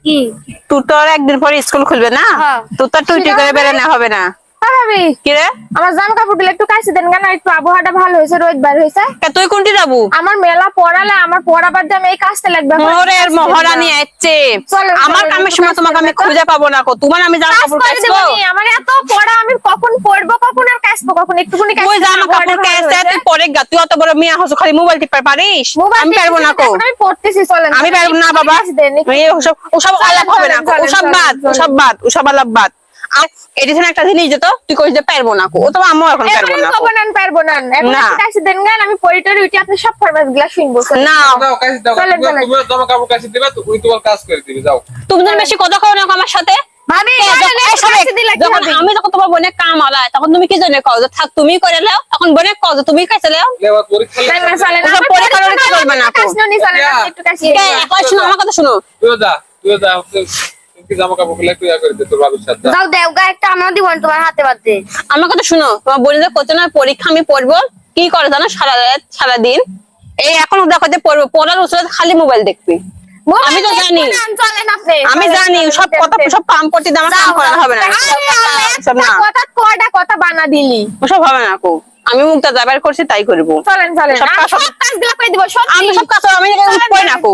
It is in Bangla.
কি তুই তো আর একদিন পরে স্কুল খুলবে না, হ্যাঁ। তুই তো টুইটি করে বেরোনো হবে না। ভাবি কি রে, আমার জামা কাপড় গুলো একটু কাছে দেন কেন, একটু আবহাওয়াটা ভালো হয়েছে, রোদ বার হয়েছে। তুই কোনটি যাবো? আমার মেলা পড়ালে আমার পড়া বাদ দিয়ে আমি এই কাজটা লাগবে। মোরের মহারানী আসছে, চলেন, আমার চলেন, কামের একটু সময় কাজ তোমাকে করে আমি দাও তো। খুঁজে পাবো না কো, তোমার আমি জামা কাজ কাপড় করে কাচবো। দেবনি, আমার এত পড়া, আমি কখন পড়বো কখন আর কাচবো কখন, একটুখানি কাজ তুই করে জামা আবহাওয়াটা কাপড় ভালো কাচতে হয়েছে। তুই পরে গা, তুই অত বড় মেয়ে হস, খালি মোবাইল টিপতে পারিস, মোবাইল আমি পারবো না কো। আমি পড়তেছি, চলেন। আমি পারবো না বাবা, ওসব আলাপ হবে না, ওসব বাদ, ওসব বাদ, ওসব আলাপ বাদ। আর এডিশন একটা জিনিস যেত তুই কইস যে পারবো না কো, ও তো আম্মু এখন পারবো না কো। পারবো না, এখন না। একটু কাছে দেন গান, আমি পরিটরি উঠি, আপনি সব ফরমাস গুলা শুনবো। না, দাও কাছে দাও, চলেন, চলেন। তুমি জামা কাপড় কাছে দিবা, তুমি তোমার কাজ করে দিবে, যাও। তুমি যেন বেশি কথা কও না আমার সাথে। ভাবি যখন আমি যখন তোমার বোনের কাম আলায় তখন তুমি কি জন্য কও যে থাক তুমি করে নাও, এখন বোনের কও যে তুমি কাছে নাও। লেবার পরীক্ষা ওসব পরীক্ষা টরীক্ষা করবে না আপু। একটু কাছে কে, এখন শোনো আমার কথা শোনো। তুইও যা তুমি কি জামা কাপড় গুলো একটু ইয়া করে দে তোর বাবুর সাথে। যাও দেওগা একটা আমার দিবেন তোমার হাতে বাদে। আমার কথা শুনো, তোমার বোনের কত না পরীক্ষা আমি পড়বো, কি করে জানো সারা রাত সারাদিন এই এখন দেখো যে পড়বো, পড়ার উচিত খালি মোবাইল দেখবি। আমি তো জানি, চলেন আপনি। আমি জানি সব কথা সব কাম করতে দিয়ে আমার কাম করা হবে না, সব না কথা কয়টা কথা বানা দিলি। ওসব হবে না কো, আমি মুখটা যাবার করছি তাই করবো। চলেন চলেন, সব আমি কাজ- সব কাজগুলো করে দিব, সব আমি সব কাজ আমি কই না কো।